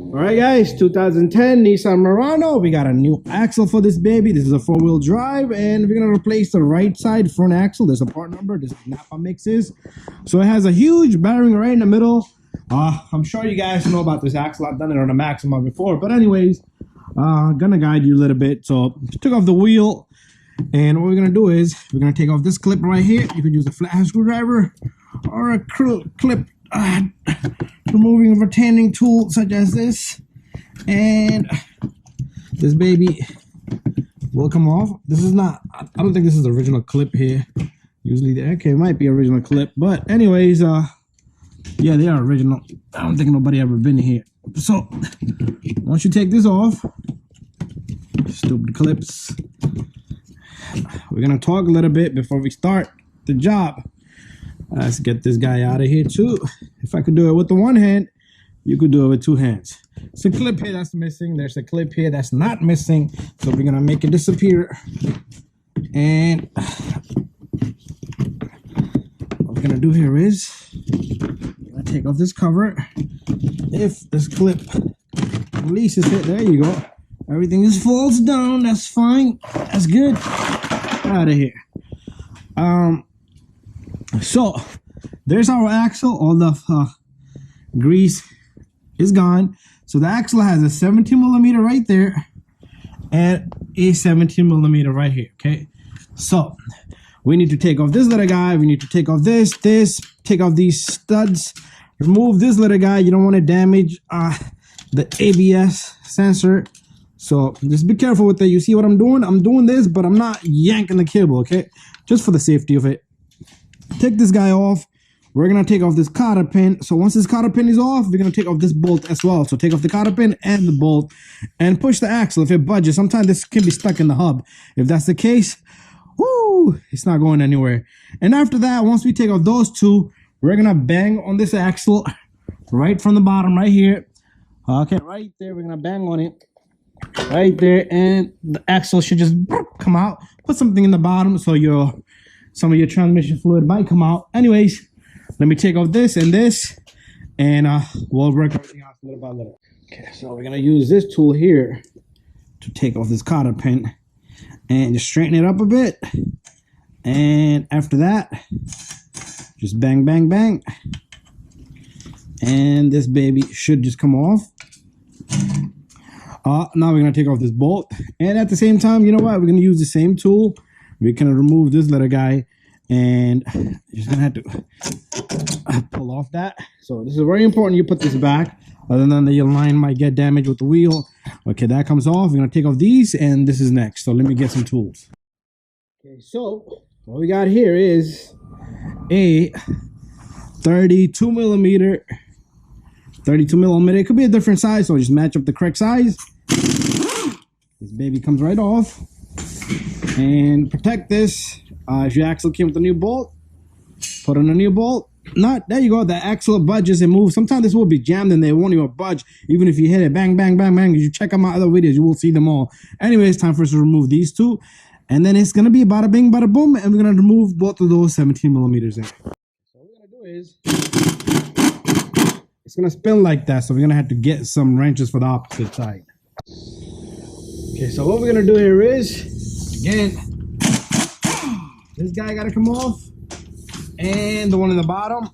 All right, guys, 2010 Nissan Murano. We got a new axle for this baby. This is a four-wheel drive, and we're gonna replace the right side front axle. There's a part number. This is Napa mixes, so it has a huge bearing right in the middle. I'm sure you guys know about this axle. I've done it on a Maxima before, but anyways, gonna guide you a little bit. So took off the wheel, and what we're gonna do is we're gonna take off this clip right here. You could use a flathead screwdriver or a clip removing retaining tool such as this, and this baby will come off. This is not, I don't think this is the original clip here. Usually okay, it might be original clip, but anyways, yeah, they are original. I don't think nobody ever been here. So once you take this off, stupid clips, we're gonna talk a little bit before we start the job. Let's get this guy out of here too. If I could do it with the one hand, you could do it with two hands. It's a clip here that's missing. There's a clip here that's not missing. So we're gonna make it disappear. And what we're gonna do here is I'm gonna take off this cover. If this clip releases it, there you go. Everything just falls down. That's fine. That's good. Out of here. So there's our axle. All the grease is gone. So the axle has a 17 millimeter right there and a 17 millimeter right here. Okay, so we need to take off this little guy. We need to take off this, take off these studs, remove this little guy. You don't want to damage the ABS sensor, so just be careful with that. You see what I'm doing? I'm doing this, but I'm not yanking the cable, okay, just for the safety of it. Take this guy off. We're gonna take off this cotter pin. So once this cotter pin is off, we're gonna take off this bolt as well. So take off the cotter pin and the bolt and push the axle. If it budges, sometimes this can be stuck in the hub. If that's the case, whoo, it's not going anywhere. And after that, once we take off those two, we're gonna bang on this axle right from the bottom right here. Okay, right there, we're gonna bang on it right there, and the axle should just come out. Put something in the bottom so some of your transmission fluid might come out. Anyways, let me take off this and this, and we'll work everything out little by little. Okay, so we're gonna use this tool here to take off this cotter pin and just straighten it up a bit. And after that, just bang, bang, bang. And this baby should just come off. Now we're gonna take off this bolt. And at the same time, you know what? We're gonna use the same tool. We can remove this little guy, and you're just gonna have to pull off that. So this is very important you put this back, other than the line might get damaged with the wheel. Okay, that comes off. We're gonna take off these, and this is next. So let me get some tools. Okay, so what we got here is a 32 millimeter. It could be a different size, so just match up the correct size. This baby comes right off. And protect this. If your axle came with a new bolt, put on a new bolt. There you go. The axle budges and moves. Sometimes this will be jammed and they won't even budge, even if you hit it. Bang, bang, bang, bang. If you check out my other videos, you will see them all. Anyways, time for us to remove these two, and then it's gonna be bada bing, bada boom, and we're gonna remove both of those 17 millimeters in. So what we're gonna do is it's gonna spin like that. So we're gonna have to get some wrenches for the opposite side. Okay, so what we're gonna do here is, again, this guy gotta come off, and the one in the bottom.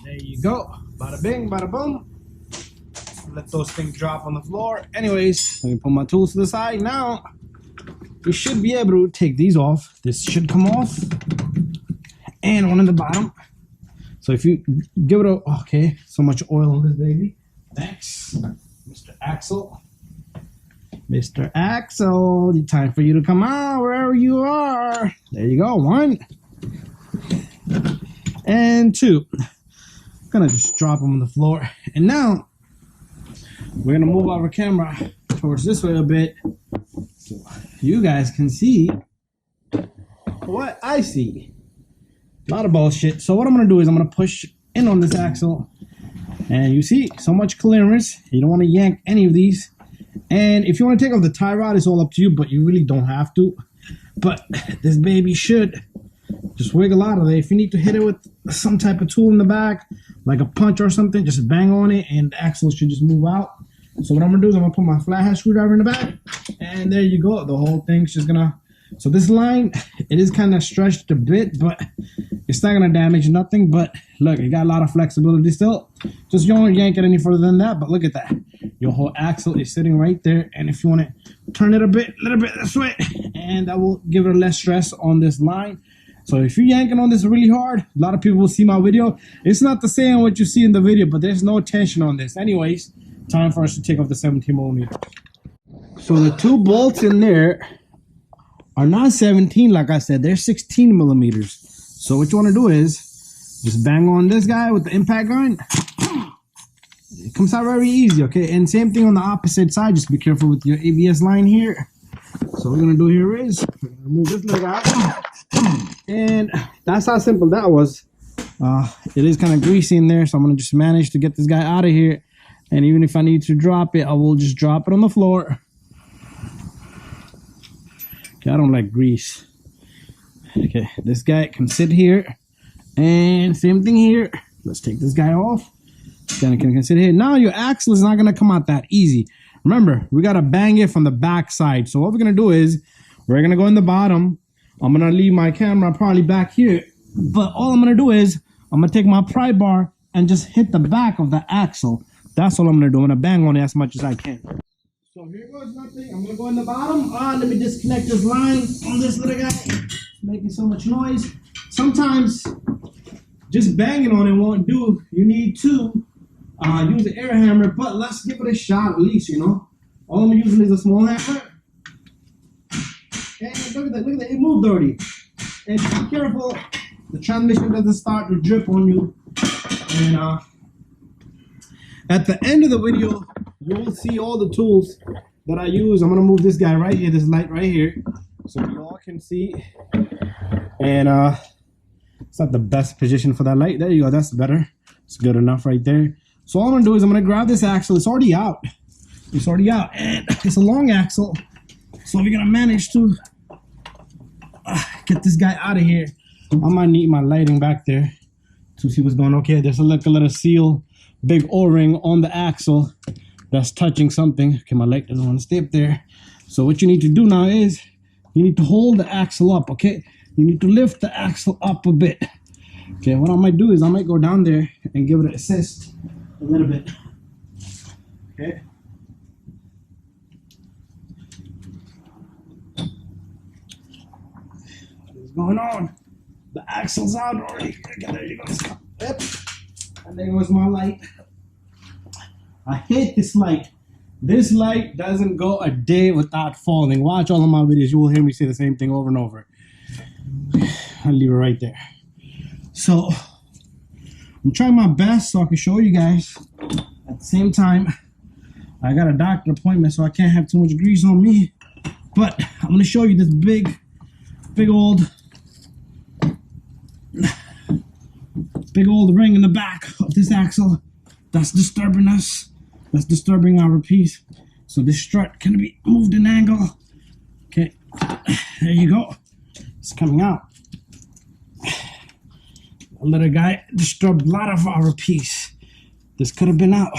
There you go. Bada bing, bada boom. Let those things drop on the floor. Anyways, let me put my tools to the side. Now, we should be able to take these off. This should come off, and one in the bottom. So if you give it a, okay, so much oil on this baby. Thanks, Mr. Axle. Mr. Axle, time for you to come out wherever you are. There you go. One and two. I'm gonna just drop them on the floor. And now we're gonna move our camera towards this way a bit so you guys can see what I see. A lot of bullshit. So what I'm gonna do is I'm gonna push in on this axle, and you see so much clearance. You don't want to yank any of these. And if you want to take off the tie rod, it's all up to you, but you really don't have to. But this baby should just wiggle out of there. If you need to hit it with some type of tool in the back, like a punch or something, just bang on it and the axle should just move out. So what I'm gonna do is I'm gonna put my flathead screwdriver in the back, and there you go. The whole thing's just gonna, so this line, it is kind of stretched a bit, but it's not gonna damage nothing. But look, it got a lot of flexibility still. Just you don't yank it any further than that, but look at that. Your whole axle is sitting right there, and if you want to turn it a little bit this way, and that will give it less stress on this line. So if you're yanking on this really hard, a lot of people will see my video. It's not the same what you see in the video, but there's no tension on this. Anyways, time for us to take off the 17 millimeter. So the two bolts in there are not 17, like I said, they're 16 millimeters. So what you want to do is just bang on this guy with the impact gun. It comes out very easy, okay? And same thing on the opposite side. Just be careful with your ABS line here. So what we're gonna do here is remove this leg out, and that's how simple that was. It is kind of greasy in there, so I'm gonna just manage to get this guy out of here. And even if I need to drop it, I will just drop it on the floor. Okay, I don't like grease. Okay, this guy can sit here, and same thing here. Let's take this guy off. Then it can sit here. Now your axle is not gonna come out that easy. Remember, we gotta bang it from the back side. So what we're gonna do is we're gonna go in the bottom. I'm gonna leave my camera probably back here, but all I'm gonna do is I'm gonna take my pry bar and just hit the back of the axle. That's all I'm gonna do. I'm gonna bang on it as much as I can. So here goes nothing. I'm gonna go in the bottom. Let me disconnect this line on this little guy. It's making so much noise. Sometimes just banging on it won't do. You need to use the air hammer, but let's give it a shot at least, you know. All I'm using is a small hammer. And look at that, it moved already. And be careful, the transmission doesn't start to drip on you. And at the end of the video, you will see all the tools that I use. I'm gonna move this guy right here, this light right here, so you all can see. And it's not the best position for that light. There you go, that's better. It's good enough right there. So all I'm gonna do is I'm gonna grab this axle. It's already out. It's already out, and it's a long axle. So we're gonna manage to get this guy out of here. I might need my lighting back there to see what's going on. Okay, there's a little seal, big O-ring on the axle that's touching something. Okay, my light doesn't want to stay up there. So what you need to do now is you need to hold the axle up. Okay, you need to lift the axle up a bit. Okay, what I might do is I might go down there and give it an assist a little bit. Okay. What's going on? The axle's out already. Okay, there you go. Yep. And there goes my light. I hate this light. This light doesn't go a day without falling. Watch all of my videos. You will hear me say the same thing over and over. I'll leave it right there. So I'm trying my best so I can show you guys. At the same time, I got a doctor appointment, so I can't have too much grease on me. But I'm gonna show you this big old ring in the back of this axle that's disturbing us. That's disturbing our piece. So this strut can be moved an angle. Okay, there you go. It's coming out. A little guy disturbed a lot of our piece. This could have been out.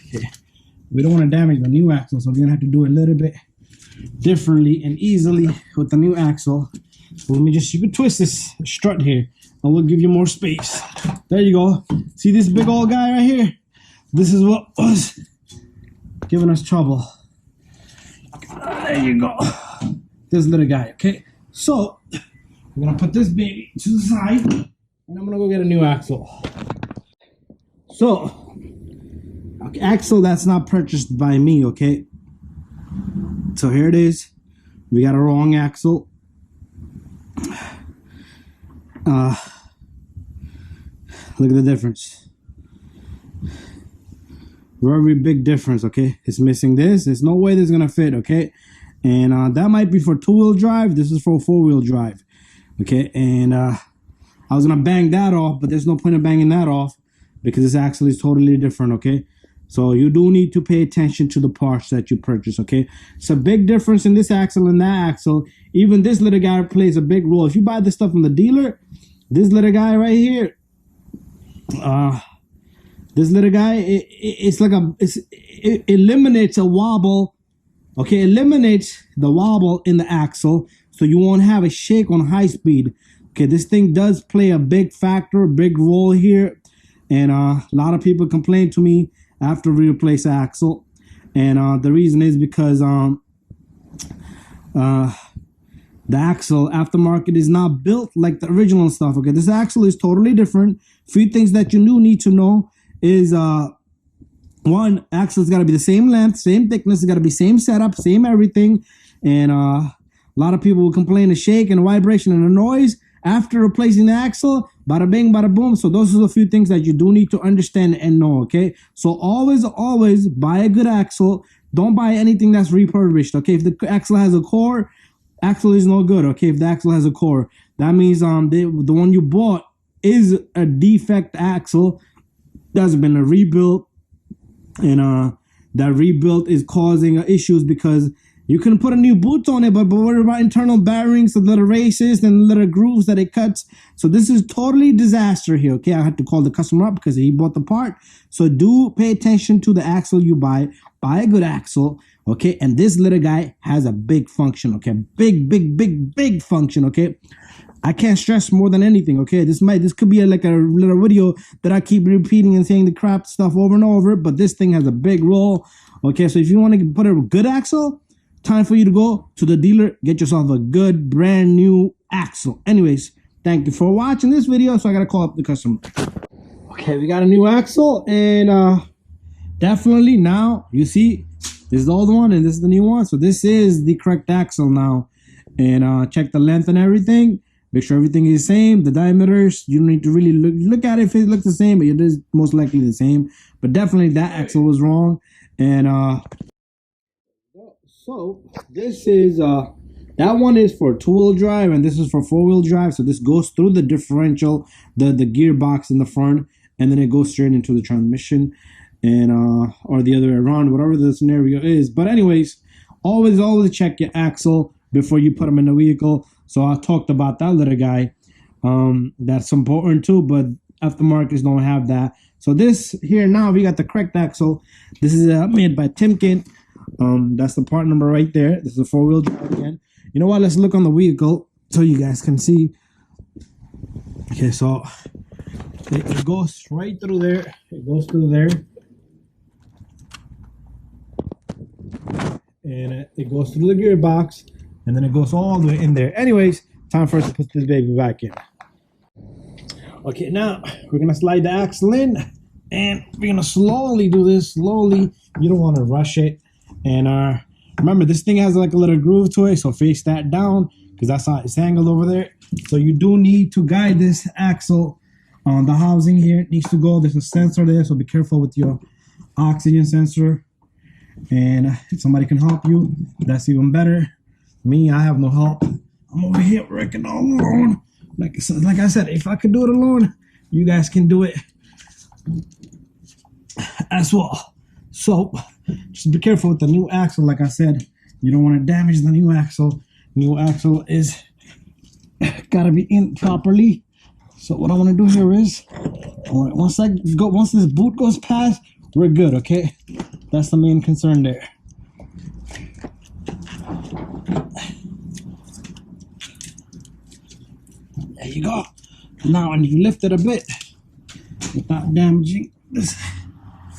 Okay, we don't want to damage the new axle, so we're gonna have to do it a little bit differently and easily with the new axle. So let me just, you can twist this strut here and we'll give you more space. There you go. See this big old guy right here? This is what was giving us trouble. There you go. This little guy, okay? So I'm gonna put this baby to the side and I'm gonna go get a new axle. So, axle that's not purchased by me, okay? So here it is. We got a wrong axle. Look at the difference. Very big difference, okay? It's missing this. There's no way this is gonna fit, okay? And that might be for 2-wheel drive. This is for 4-wheel drive, okay? And I was gonna bang that off, but there's no point in banging that off because this axle is totally different, okay? So you do need to pay attention to the parts that you purchase, okay? It's a big difference in this axle and that axle. Even this little guy plays a big role. If you buy this stuff from the dealer, this little guy right here, this little guy, it eliminates a wobble. Okay, eliminates the wobble in the axle, so you won't have a shake on high speed. Okay, this thing does play a big factor, big role here, and a lot of people complain to me after we replace the axle, and the reason is because the axle aftermarket is not built like the original stuff. Okay, this axle is totally different. Few things that you do need to know is one, axle's got to be the same length, same thickness, it's got to be same setup, same everything. And a lot of people will complain of shake and vibration and the noise after replacing the axle. Bada bing, bada boom. So those are the few things that you do need to understand and know. Okay, so always buy a good axle. Don't buy anything that's refurbished. Okay, if the axle has a core, axle is no good. Okay, if the axle has a core, that means the one you bought is a defect axle that's been a rebuilt, and that rebuilt is causing issues because you can put a new boot on it, but what about internal bearings, the little races and little grooves that it cuts? So this is totally disaster here. Okay, I had to call the customer up because he bought the part. So do pay attention to the axle you buy. Buy a good axle. Okay, and this little guy has a big function. Okay, big function. Okay, I can't stress more than anything. Okay, this could be like a little video that I keep repeating and saying the crap stuff over and over, but this thing has a big role. Okay, so if you want to put a good axle, time for you to go to the dealer, get yourself a good brand new axle. Anyways, thank you for watching this video. So I gotta call up the customer. Okay, we got a new axle, and definitely now you see this is the old one and this is the new one. So this is the correct axle now, and check the length and everything. Make sure everything is the same. The diameters, you don't need to really look at it if it looks the same, but it is most likely the same. But definitely that axle was wrong, and so this is that one is for 2-wheel drive and this is for 4-wheel drive. So this goes through the differential, the gearbox in the front, and then it goes straight into the transmission, and or the other way around, whatever the scenario is. But anyways, always check your axle before you put them in the vehicle. So I talked about that little guy. That's important too, but aftermarkets don't have that. So this here now we got the correct axle. This is made by Timken. That's the part number right there. This is a 4-wheel drive again. You know what? Let's look on the vehicle so you guys can see. Okay, so it goes right through there. It goes through there, and it goes through the gearbox, and then it goes all the way in there. Anyways, time for us to put this baby back in. Okay, now we're gonna slide the axle in, and we're gonna slowly do this. Slowly, you don't want to rush it. And remember, this thing has like a little groove to it, so face that down because that's how it's angled over there. So you do need to guide this axle on the housing here. It needs to go. There's a sensor there, so be careful with your oxygen sensor. And if somebody can help you, that's even better. Me, I have no help. I'm over here working all alone. Like I said, if I could do it alone, you guys can do it as well. So just be careful with the new axle. Like I said, you don't want to damage the new axle. New axle is gotta be in properly. So what I want to do here is, all right, once this boot goes past, we're good. Okay, that's the main concern there. There you go. Now I need to lift it a bit without damaging this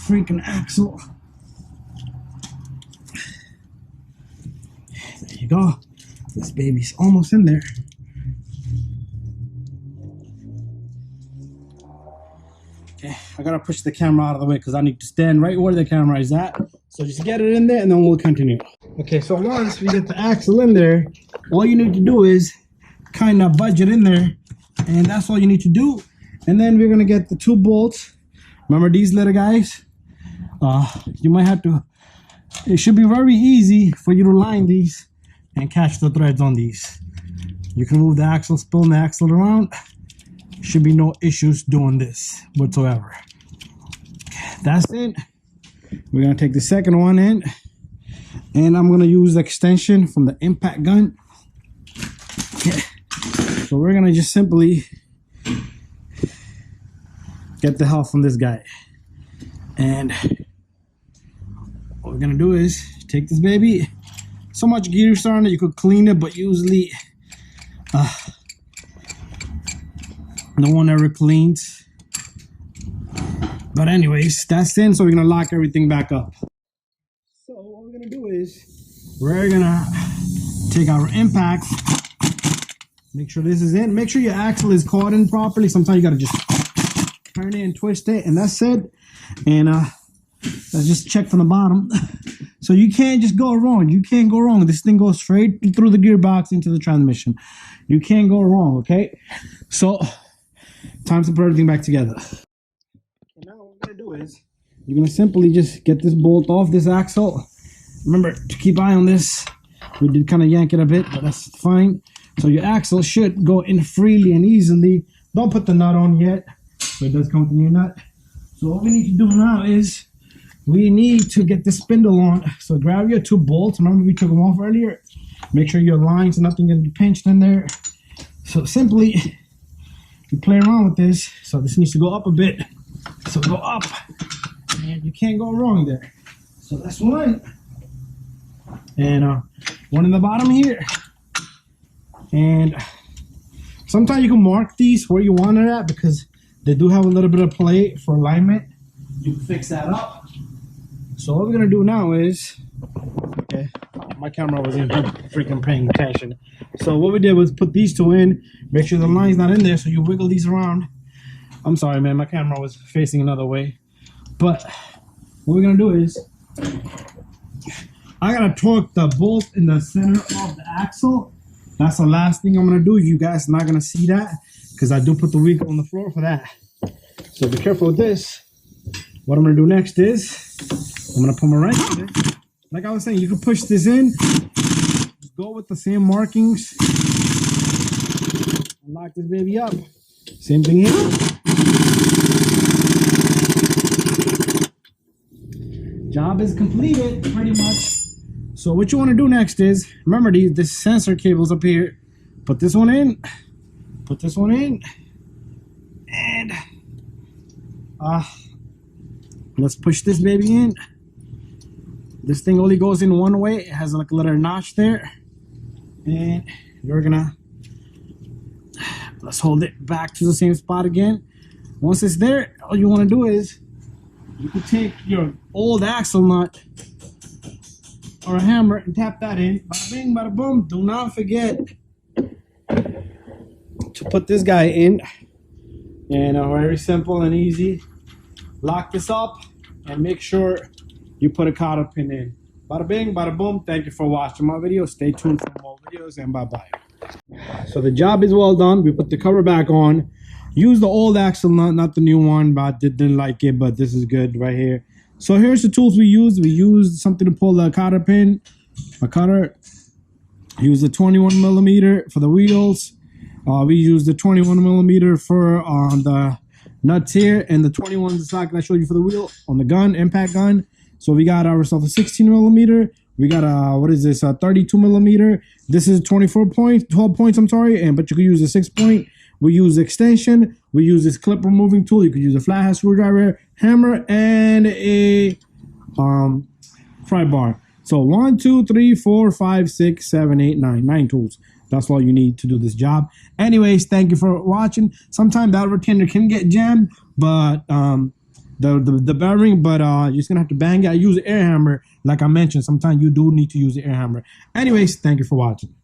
freaking axle. There you go. This baby's almost in there. Okay, I gotta push the camera out of the way because I need to stand right where the camera is at. So just get it in there and then we'll continue. Okay, so once we get the axle in there, all you need to do is kind of budge it in there, and that's all you need to do. And then we're gonna get the 2 bolts. Remember these little guys? You might have to, it should be very easy for you to line these and catch the threads on these. You can move the axle, spin the axle around. Should be no issues doing this whatsoever. That's it. We're gonna take the second one in, and I'm gonna use the extension from the impact gun. Okay. So we're gonna just simply get the help from this guy. And what we're gonna do is take this baby. So much gears on it, you could clean it, but usually no one ever cleans. But anyways, that's in, so we're gonna lock everything back up. So what we're gonna do is we're gonna take our impact, make sure this is in, make sure your axle is caught in properly. Sometimes you gotta just turn it and twist it, and that's it. And let's just check from the bottom. So you can't just go wrong. You can't go wrong. This thing goes straight through the gearbox into the transmission. You can't go wrong, okay? So time to put everything back together. Okay, now what we're gonna do is you're gonna simply just get this bolt off this axle. Remember to keep eye on this. We did kind of yank it a bit, but that's fine. So your axle should go in freely and easily. Don't put the nut on yet, so it does come with a new nut. So what we need to do now is we need to get the spindle on. So grab your 2 bolts. Remember we took them off earlier. Make sure your lines, nothing can be pinched in there. So simply, you play around with this. So this needs to go up a bit. So go up, and you can't go wrong there. So that's one. And one in the bottom here. And sometimes you can mark these where you want it at, because they do have a little bit of play for alignment. You can fix that up. So what we're gonna do now is, okay, my camera wasn't even freaking paying attention. So what we did was put these 2 in, make sure the line's not in there, so you wiggle these around. I'm sorry, man, my camera was facing another way. But what we're gonna do is, I gotta torque the bolt in the center of the axle. That's the last thing I'm gonna do. You guys are not gonna see that, because I do put the wheel on the floor for that. So be careful with this. What I'm gonna do next is, I'm gonna put my wrench in it. Like I was saying, you can push this in, just go with the same markings, and lock this baby up. Same thing here. Job is completed, pretty much. So what you wanna do next is, remember this sensor cable's up here. Put this one in, put this one in, and let's push this baby in. This thing only goes in one way. It has like a little notch there. And you're gonna, let's hold it back to the same spot again. Once it's there, all you wanna do is, you can take your old axle nut or a hammer and tap that in. Bada bing, bada boom. Do not forget to put this guy in. And very simple and easy. Lock this up and make sure you put a cotter pin in. Bada bing, bada boom. Thank you for watching my video. Stay tuned for more videos, and bye-bye. So the job is well done. We put the cover back on. Use the old axle nut, not the new one, but I didn't like it, but this is good right here. So here's the tools we used. We used something to pull the cotter pin, a cutter. Use the 21 millimeter for the wheels. We used the 21 millimeter for the nuts here, and the 21 is the socket I showed you for the wheel on the gun, impact gun. So we got ourselves a 16 millimeter. We got a, what is this, a 32 millimeter. This is 12 points, I'm sorry, but you could use a 6 point. We use extension. We use this clip removing tool. You could use a flathead screwdriver, hammer, and a pry bar. So 1, 2, 3, 4, 5, 6, 7, 8, 9. 9 tools. That's all you need to do this job. Anyways, thank you for watching. Sometimes that retainer can get jammed, but the bearing, but you're just gonna have to bang it. I use an air hammer, like I mentioned. Sometimes you do need to use an air hammer. Anyways, thank you for watching.